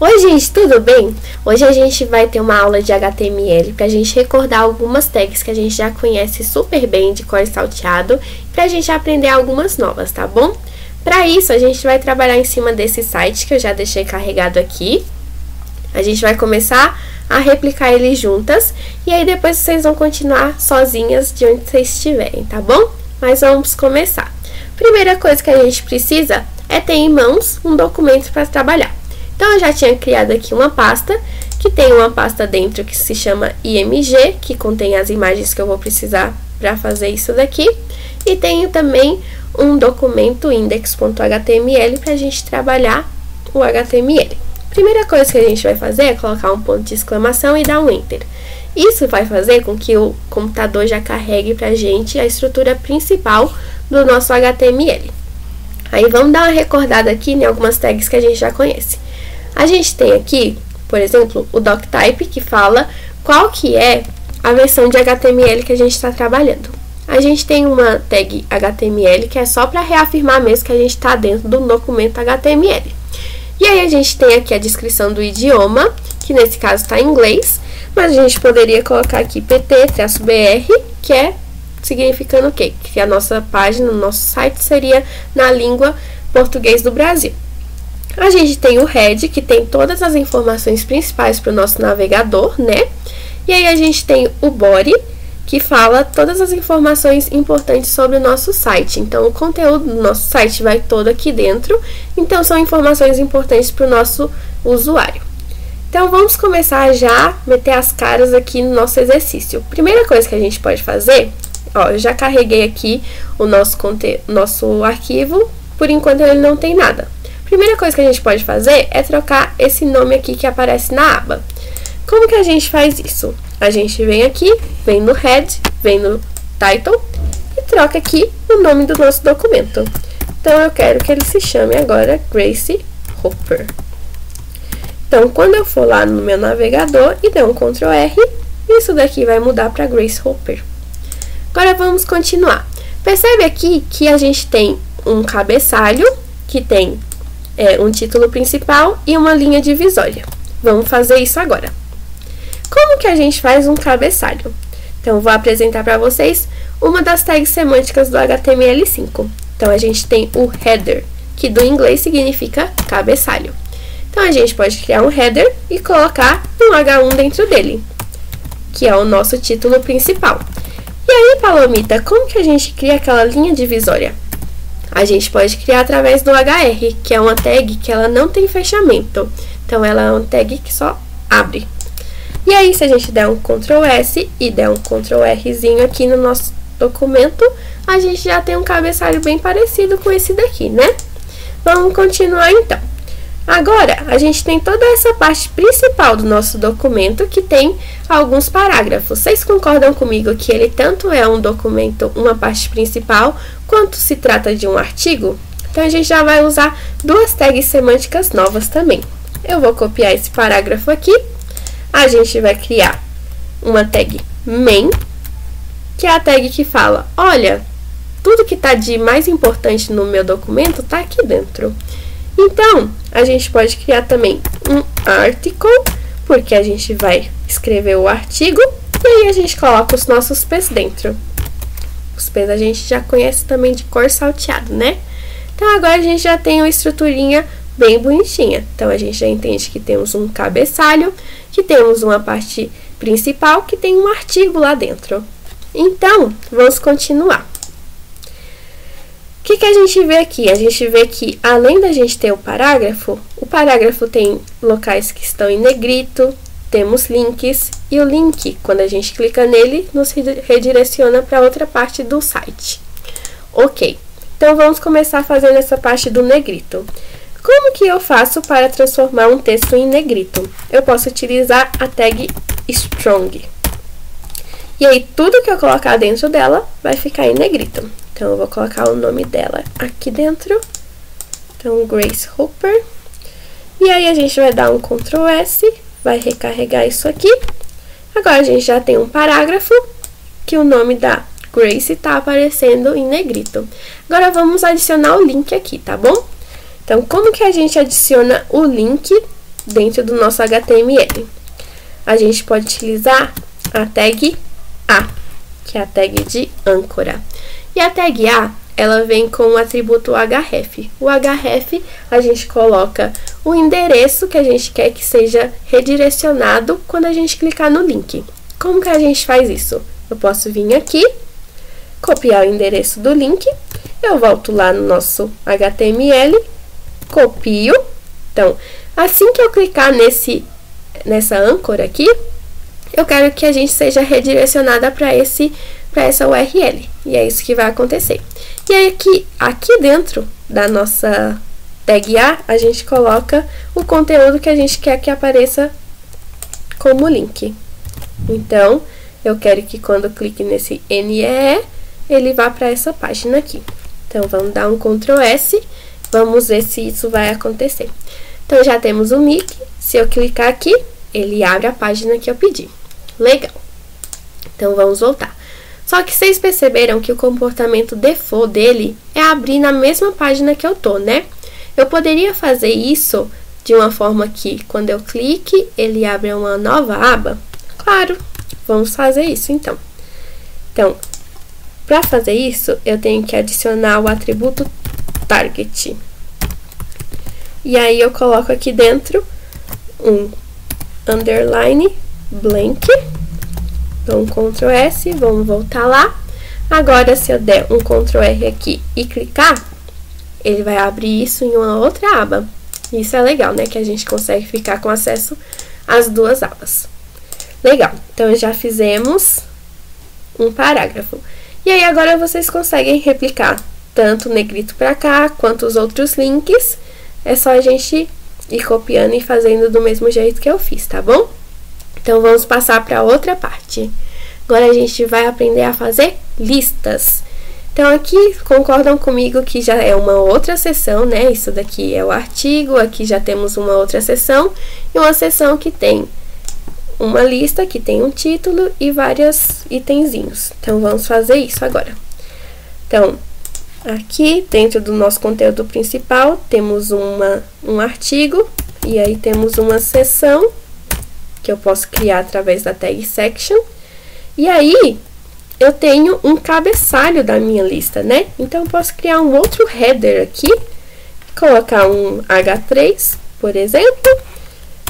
Oi gente, tudo bem? Hoje a gente vai ter uma aula de HTML pra gente recordar algumas tags que a gente já conhece super bem de cor salteado, pra gente aprender algumas novas, tá bom? Para isso, a gente vai trabalhar em cima desse site que eu já deixei carregado aqui. A gente vai começar a replicar ele juntas e aí depois vocês vão continuar sozinhas de onde vocês estiverem, tá bom? Mas vamos começar. Primeira coisa que a gente precisa é ter em mãos um documento para trabalhar. Então, eu já tinha criado aqui uma pasta, que tem uma pasta dentro que se chama IMG, que contém as imagens que eu vou precisar para fazer isso daqui. E tenho também um documento index.html para a gente trabalhar o HTML. Primeira coisa que a gente vai fazer é colocar um ponto de exclamação e dar um Enter. Isso vai fazer com que o computador já carregue para a gente a estrutura principal do nosso HTML. Aí vamos dar uma recordada aqui em algumas tags que a gente já conhece. A gente tem aqui, por exemplo, o doctype, que fala qual que é a versão de HTML que a gente está trabalhando. A gente tem uma tag HTML, que é só para reafirmar mesmo que a gente está dentro do documento HTML. E aí a gente tem aqui a descrição do idioma, que nesse caso está em inglês, mas a gente poderia colocar aqui pt-br, que é significando o quê? Que a nossa página, o nosso site seria na língua português do Brasil. A gente tem o head, que tem todas as informações principais para o nosso navegador, né? E aí a gente tem o body, que fala todas as informações importantes sobre o nosso site. Então, o conteúdo do nosso site vai todo aqui dentro. Então, são informações importantes para o nosso usuário. Então, vamos começar já a meter as caras aqui no nosso exercício. Primeira coisa que a gente pode fazer, ó, eu já carreguei aqui o nosso arquivo, por enquanto ele não tem nada. Primeira coisa que a gente pode fazer é trocar esse nome aqui que aparece na aba. Como que a gente faz isso? A gente vem aqui, vem no head, vem no title e troca aqui o nome do nosso documento. Então, eu quero que ele se chame agora Grace Hopper. Então, quando eu for lá no meu navegador e der um Ctrl R, isso daqui vai mudar para Grace Hopper. Agora, vamos continuar. Percebe aqui que a gente tem um cabeçalho que tem um título principal e uma linha divisória. Vamos fazer isso agora. Como que a gente faz um cabeçalho? Então, eu vou apresentar para vocês uma das tags semânticas do HTML5. Então, a gente tem o header, que do inglês significa cabeçalho. Então, a gente pode criar um header e colocar um H1 dentro dele, que é o nosso título principal. E aí, Palomita, como que a gente cria aquela linha divisória? A gente pode criar através do HR, que é uma tag que ela não tem fechamento. Então, ela é uma tag que só abre. E aí, se a gente der um Ctrl S e der um Ctrl Rzinho aqui no nosso documento, a gente já tem um cabeçalho bem parecido com esse daqui, né? Vamos continuar então. Agora, a gente tem toda essa parte principal do nosso documento que tem alguns parágrafos. Vocês concordam comigo que ele tanto é um documento, uma parte principal, quanto se trata de um artigo? Então, a gente já vai usar duas tags semânticas novas também. Eu vou copiar esse parágrafo aqui. A gente vai criar uma tag main, que é a tag que fala, olha, tudo que está de mais importante no meu documento está aqui dentro. Então, a gente pode criar também um article, porque a gente vai escrever o artigo, e aí a gente coloca os nossos P's dentro. Os P's a gente já conhece também de cor salteado, né? Então, agora a gente já tem uma estruturinha bem bonitinha. Então, a gente já entende que temos um cabeçalho, que temos uma parte principal, que tem um artigo lá dentro. Então, vamos continuar. O que a gente vê aqui? A gente vê que, além da gente ter o parágrafo tem locais que estão em negrito, temos links, e o link, quando a gente clica nele, nos redireciona para outra parte do site. Ok, então vamos começar fazendo essa parte do negrito. Como que eu faço para transformar um texto em negrito? Eu posso utilizar a tag strong. E aí, tudo que eu colocar dentro dela vai ficar em negrito. Então, eu vou colocar o nome dela aqui dentro. Então, Grace Hopper. E aí, a gente vai dar um Ctrl S, vai recarregar isso aqui. Agora, a gente já tem um parágrafo que o nome da Grace está aparecendo em negrito. Agora, vamos adicionar o link aqui, tá bom? Então, como que a gente adiciona o link dentro do nosso HTML. A gente pode utilizar a tag A, que é a tag de âncora. E a tag A, ela vem com o atributo href. O href, a gente coloca o endereço que a gente quer que seja redirecionado quando a gente clicar no link. Como que a gente faz isso? Eu posso vir aqui, copiar o endereço do link, eu volto lá no nosso HTML, copio. Então, assim que eu clicar nessa âncora aqui, eu quero que a gente seja redirecionada para essa URL. E é isso que vai acontecer. E aí, aqui dentro da nossa tag A gente coloca o conteúdo que a gente quer que apareça como link. Então, eu quero que quando eu clique nesse NEE, ele vá para essa página aqui. Então, vamos dar um Ctrl S, vamos ver se isso vai acontecer. Então, já temos o link. Se eu clicar aqui, ele abre a página que eu pedi. Legal. Então, vamos voltar. Só que vocês perceberam que o comportamento default dele é abrir na mesma página que eu tô, né? Eu poderia fazer isso de uma forma que, quando eu clique, ele abre uma nova aba? Claro, vamos fazer isso, então. Então, para fazer isso, eu tenho que adicionar o atributo target. E aí, eu coloco aqui dentro um underline blank. Dou um Ctrl S, vamos voltar lá. Agora, se eu der um Ctrl R aqui e clicar, ele vai abrir isso em uma outra aba. Isso é legal, né? Que a gente consegue ficar com acesso às duas abas. Legal, então já fizemos um parágrafo. E aí, agora vocês conseguem replicar tanto o negrito para cá, quanto os outros links. É só a gente ir copiando e fazendo do mesmo jeito que eu fiz, tá bom? Então, vamos passar para outra parte. Agora, a gente vai aprender a fazer listas. Então, aqui, concordam comigo que já é uma outra seção, né? Isso daqui é o artigo, aqui já temos uma outra seção. E uma seção que tem uma lista, que tem um título e vários itenzinhos. Então, vamos fazer isso agora. Então, aqui, dentro do nosso conteúdo principal, temos um artigo. E aí, temos uma seção que eu posso criar através da tag section. E aí, eu tenho um cabeçalho da minha lista, né? Então, eu posso criar um outro header aqui, colocar um H3, por exemplo,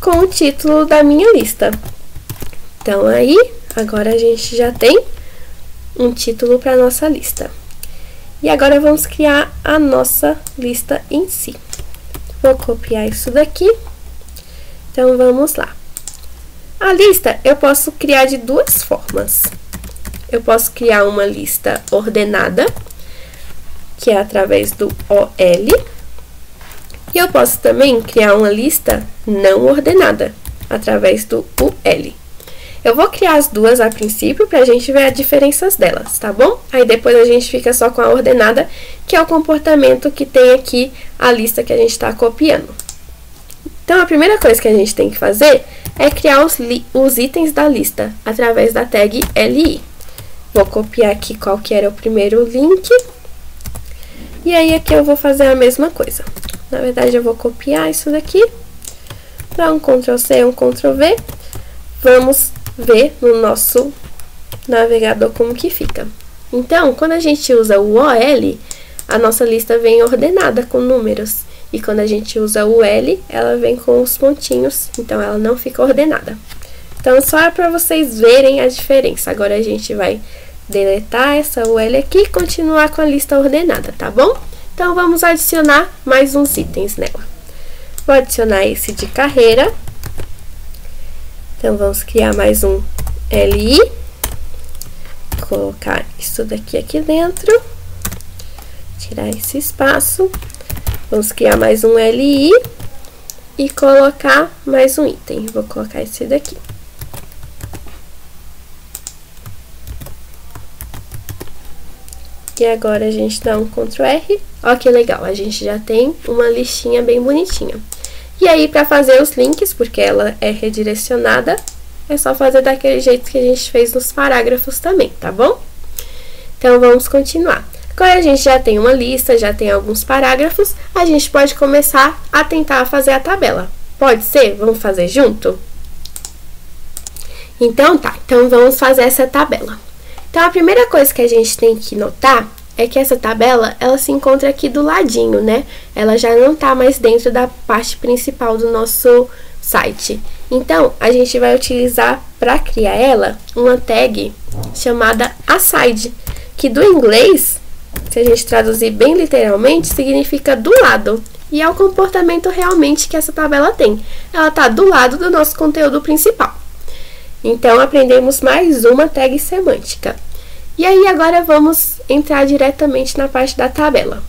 com o título da minha lista. Então, aí, agora a gente já tem um título para a nossa lista. E agora, vamos criar a nossa lista em si. Vou copiar isso daqui. Então, vamos lá. A lista eu posso criar de duas formas. Eu posso criar uma lista ordenada, que é através do OL. E eu posso também criar uma lista não ordenada, através do UL. Eu vou criar as duas a princípio, para a gente ver as diferenças delas, tá bom? Aí depois a gente fica só com a ordenada, que é o comportamento que tem aqui a lista que a gente está copiando. Então, a primeira coisa que a gente tem que fazer é criar os itens da lista, através da tag LI. Vou copiar aqui qual que era o primeiro link. E aí, aqui eu vou fazer a mesma coisa. Na verdade, eu vou copiar isso daqui. Dar um Ctrl C, um Ctrl V. Vamos ver no nosso navegador como que fica. Então, quando a gente usa o OL, a nossa lista vem ordenada com números. E quando a gente usa o L, ela vem com os pontinhos, então ela não fica ordenada. Então, só é para vocês verem a diferença. Agora, a gente vai deletar essa UL aqui e continuar com a lista ordenada, tá bom? Então, vamos adicionar mais uns itens nela. Vou adicionar esse de carreira. Então, vamos criar mais um LI. Colocar isso daqui aqui dentro. Tirar esse espaço. Vamos criar mais um LI e colocar mais um item. Vou colocar esse daqui. E agora a gente dá um Ctrl R. Ó que legal, a gente já tem uma listinha bem bonitinha. E aí, para fazer os links, porque ela é redirecionada, é só fazer daquele jeito que a gente fez nos parágrafos também, tá bom? Então, vamos continuar. Agora a gente já tem uma lista, já tem alguns parágrafos, a gente pode começar a tentar fazer a tabela. Pode ser? Vamos fazer junto? Então, tá. Então, vamos fazer essa tabela. Então, a primeira coisa que a gente tem que notar é que essa tabela, ela se encontra aqui do ladinho, né? Ela já não tá mais dentro da parte principal do nosso site. Então, a gente vai utilizar, para criar ela, uma tag chamada aside, que do inglês, se a gente traduzir bem literalmente, significa do lado. E é o comportamento realmente que essa tabela tem. Ela tá do lado do nosso conteúdo principal. Então, aprendemos mais uma tag semântica. E aí, agora vamos entrar diretamente na parte da tabela.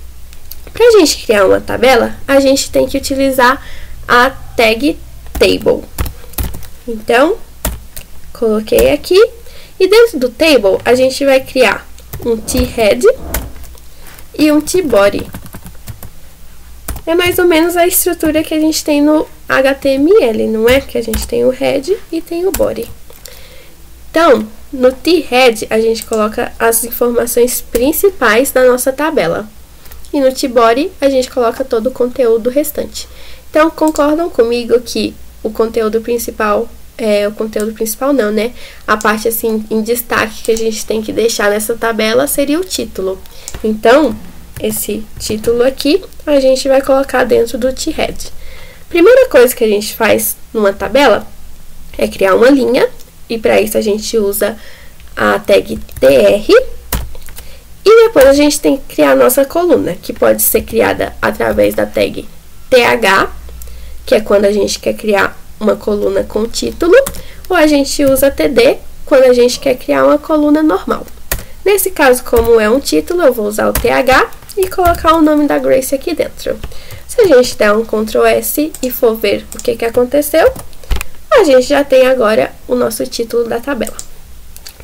Para a gente criar uma tabela, a gente tem que utilizar a tag table. Então, coloquei aqui. E dentro do table, a gente vai criar um t-head e um t-body. É mais ou menos a estrutura que a gente tem no HTML, não é? Que a gente tem o head e tem o body. Então, no t-head, a gente coloca as informações principais da nossa tabela. E no t-body, a gente coloca todo o conteúdo restante. Então, concordam comigo que o conteúdo principal, não, né? A parte, assim, em destaque que a gente tem que deixar nessa tabela seria o título. Então, esse título aqui, a gente vai colocar dentro do t-head. Primeira coisa que a gente faz numa tabela é criar uma linha. E para isso a gente usa a tag tr. E depois a gente tem que criar a nossa coluna, que pode ser criada através da tag th, que é quando a gente quer criar uma coluna com título, ou a gente usa td quando a gente quer criar uma coluna normal. Nesse caso, como é um título, eu vou usar o th e colocar o nome da Grace aqui dentro. Se a gente der um Ctrl S e for ver o que aconteceu, a gente já tem agora o nosso título da tabela.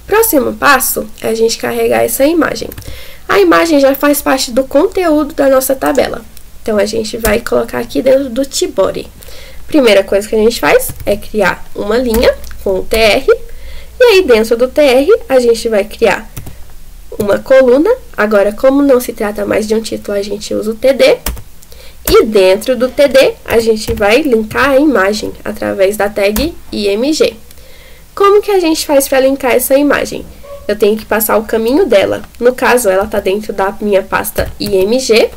Próximo passo é a gente carregar essa imagem. A imagem já faz parte do conteúdo da nossa tabela. Então, a gente vai colocar aqui dentro do t-body. Primeira coisa que a gente faz é criar uma linha com o tr. E aí, dentro do tr, a gente vai criar uma coluna. Agora, como não se trata mais de um título, a gente usa o td. E dentro do td, a gente vai linkar a imagem através da tag img. Como que a gente faz para linkar essa imagem? Eu tenho que passar o caminho dela. No caso, ela está dentro da minha pasta img.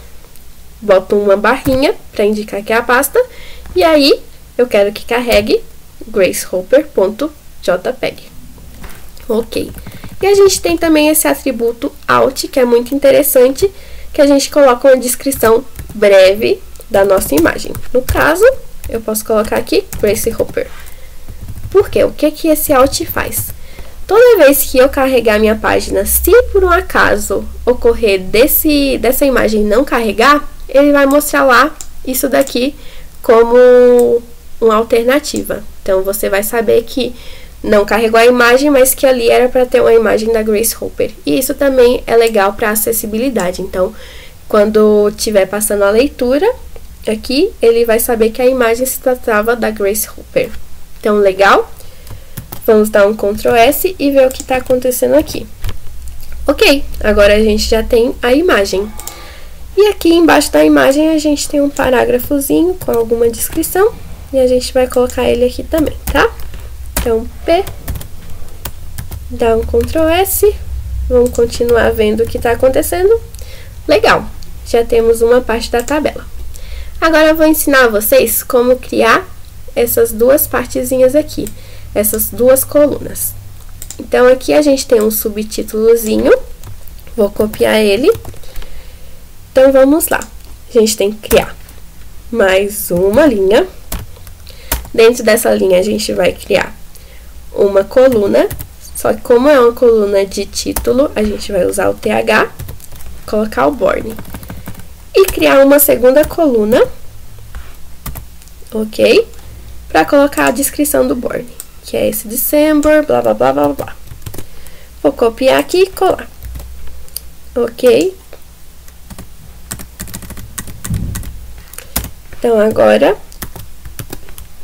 Boto uma barrinha para indicar que é a pasta. E aí, eu quero que carregue gracehopper.jpg. Ok. E a gente tem também esse atributo alt, que é muito interessante, que a gente coloca uma descrição breve da nossa imagem. No caso, eu posso colocar aqui Grace Hopper. Por quê? O que esse alt faz? Toda vez que eu carregar minha página, se por um acaso ocorrer dessa imagem não carregar, ele vai mostrar lá isso daqui como uma alternativa. Então, você vai saber que não carregou a imagem, mas que ali era para ter uma imagem da Grace Hopper. E isso também é legal para acessibilidade. Então, quando estiver passando a leitura, aqui, ele vai saber que a imagem se tratava da Grace Hopper. Então, legal? Vamos dar um Ctrl S e ver o que está acontecendo aqui. Ok, agora a gente já tem a imagem. E aqui embaixo da imagem a gente tem um parágrafozinho com alguma descrição. E a gente vai colocar ele aqui também, tá? Então, P, dá um Ctrl S, vamos continuar vendo o que está acontecendo. Legal, já temos uma parte da tabela. Agora eu vou ensinar vocês como criar essas duas partezinhas aqui, essas duas colunas. Então, aqui a gente tem um subtítulozinho, vou copiar ele. Então, vamos lá. A gente tem que criar mais uma linha. Dentro dessa linha, a gente vai criar uma coluna, só que como é uma coluna de título, a gente vai usar o th, colocar o born. E criar uma segunda coluna, ok? Para colocar a descrição do born, que é esse December, blá, blá, blá, blá, blá. Vou copiar aqui e colar. Ok? Então, agora,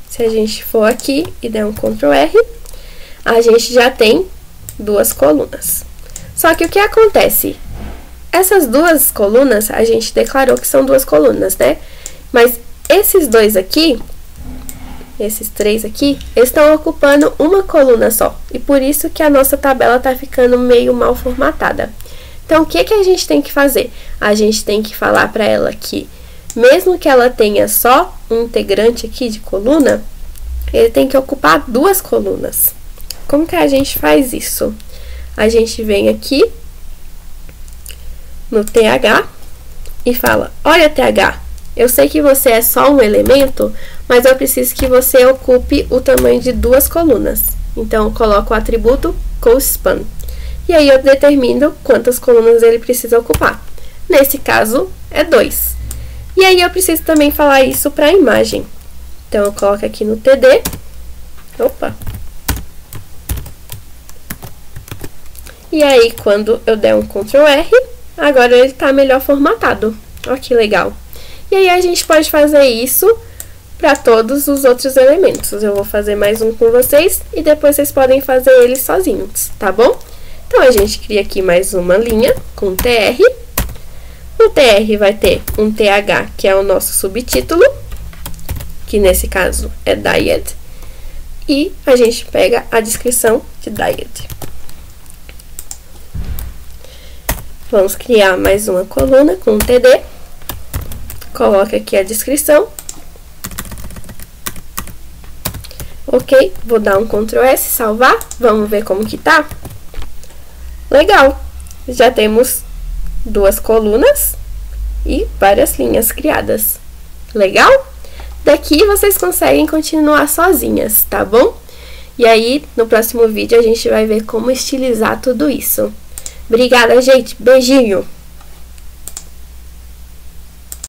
se a gente for aqui e der um Ctrl R, a gente já tem duas colunas. Só que o que acontece? Essas duas colunas, a gente declarou que são duas colunas, né? Mas esses dois aqui, esses 3 aqui, estão ocupando uma coluna só. E por isso que a nossa tabela tá ficando meio mal formatada. Então, o que que a gente tem que fazer? A gente tem que falar para ela que, mesmo que ela tenha só um integrante aqui de coluna, ele tem que ocupar 2 colunas. Como que a gente faz isso? A gente vem aqui no TH e fala: olha, TH, eu sei que você é só um elemento, mas eu preciso que você ocupe o tamanho de 2 colunas. Então, eu coloco o atributo cospan. E aí, eu determino quantas colunas ele precisa ocupar. Nesse caso, é 2. E aí, eu preciso também falar isso para a imagem. Então, eu coloco aqui no TD. Opa! E aí, quando eu der um Ctrl R, agora ele está melhor formatado. Olha que legal! E aí, a gente pode fazer isso para todos os outros elementos. Eu vou fazer mais um com vocês e depois vocês podem fazer eles sozinhos, tá bom? Então, a gente cria aqui mais uma linha com TR. No TR vai ter um TH, que é o nosso subtítulo, que nesse caso é Diet. E a gente pega a descrição de Diet. Vamos criar mais uma coluna com TD. Coloca aqui a descrição. Ok, vou dar um Ctrl S, salvar. Vamos ver como que tá. Legal! Já temos 2 colunas e várias linhas criadas. Legal? Daqui vocês conseguem continuar sozinhas, tá bom? E aí, no próximo vídeo, a gente vai ver como estilizar tudo isso. Obrigada, gente! Beijinho!